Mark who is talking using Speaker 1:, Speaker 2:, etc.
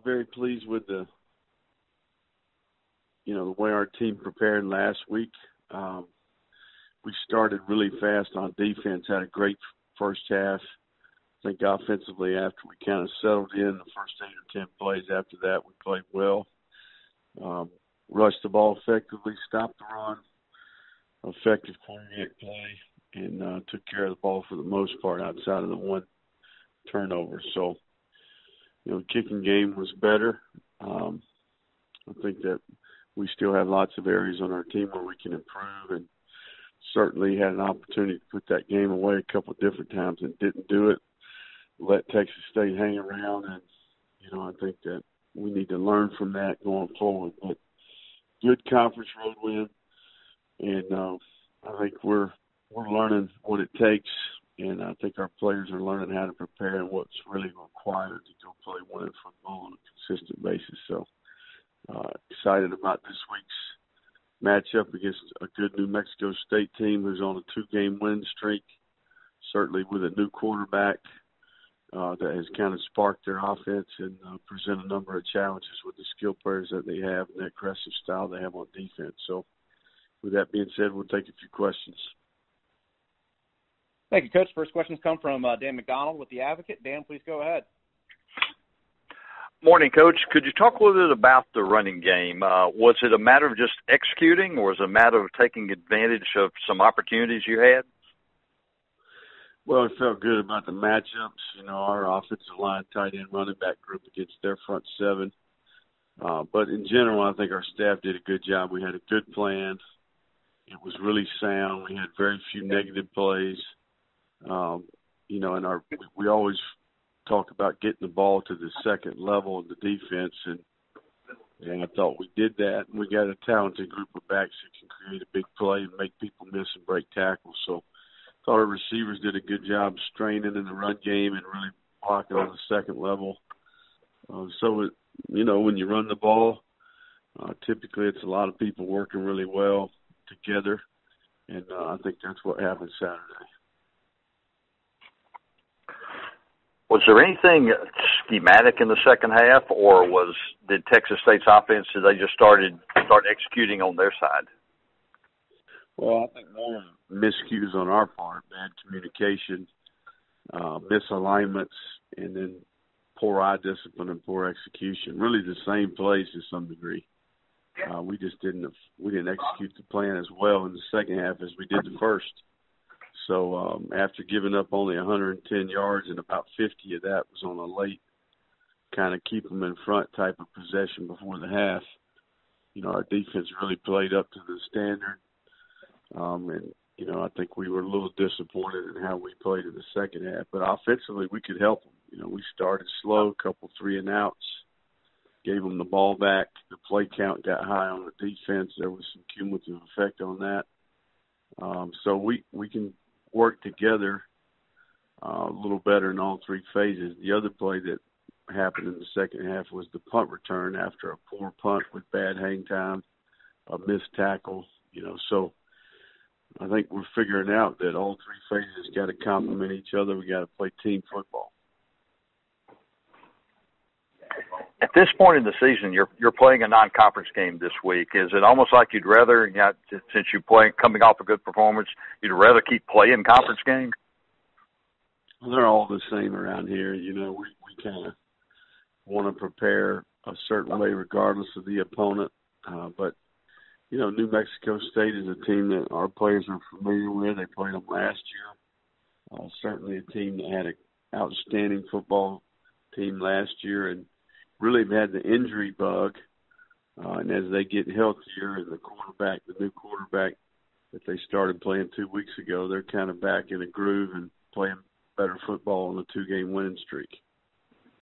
Speaker 1: Very pleased with the way our team prepared last week. We started really fast on defense, had a great first half. I think offensively, after we kind of settled in the first 8 or 10 plays after that, we played well. Rushed the ball effectively, stopped the run, effective quarterback play, and took care of the ball for the most part outside of the one turnover. So, the kicking game was better. I think that we still have lots of areas on our team where we can improve, and certainly had an opportunity to put that game away a couple of different times and didn't do it. Let Texas State hang around, and, I think that we need to learn from that going forward. But good conference road win, and I think we're learning what it takes, and I think our players are learning how to prepare and what's really required to go play winning football on a consistent basis. So excited about this week's matchup against a good New Mexico State team who's on a 2-game win streak, certainly with a new quarterback that has kind of sparked their offense and present a number of challenges with the skill players that they have and the aggressive style they have on defense. So with that being said, we'll take a few questions.
Speaker 2: Thank you, Coach. First questions come from Dan McDonald with The Advocate. Dan, please go ahead.
Speaker 3: Morning, Coach. Could you talk a little bit about the running game? Was it a matter of just executing, or was it a matter of taking advantage of some opportunities you had?
Speaker 1: Well, it felt good about the matchups. Our offensive line, tight end, running back group against their front seven. But in general, I think our staff did a good job. We had a good plan. It was really sound. We had very few negative plays. And we always talk about getting the ball to the second level of the defense, and I thought we did that. We got a talented group of backs that can create a big play and make people miss and break tackles. So I thought our receivers did a good job straining in the run game and really blocking on the second level. When you run the ball, typically it's a lot of people working really well together, and I think that's what happened Saturday.
Speaker 3: Was there anything schematic in the second half, or did Texas State's offense, did they just start executing on their side?
Speaker 1: Well, I think more miscues on our part, bad communication, misalignments, and then poor eye discipline and poor execution. Really the same plays to some degree. We didn't execute the plan as well in the second half as we did the first. So after giving up only 110 yards and about 50 of that was on a late kind of keep them in front type of possession before the half, our defense really played up to the standard. I think we were a little disappointed in how we played in the second half. But offensively, we could help them. We started slow, a couple 3-and-outs, gave them the ball back. The play count got high on the defense. There was some cumulative effect on that. So we can work together a little better in all three phases. The other play that happened in the second half was the punt return after a poor punt with bad hang time, a missed tackle. So I think we're figuring out that all three phases got to complement each other. We got to play team football.
Speaker 3: At this point in the season, you're playing a non-conference game this week. Is it almost like you'd rather, since you play coming off a good performance, you'd rather keep playing conference games?
Speaker 1: Well, they're all the same around here. We kind of want to prepare a certain way regardless of the opponent. But New Mexico State is a team that our players are familiar with. They played them last year. Certainly a team that had an outstanding football team last year and really had the injury bug. And as they get healthier and the new quarterback that they started playing 2 weeks ago, they're kind of back in a groove and playing better football on a 2-game winning streak.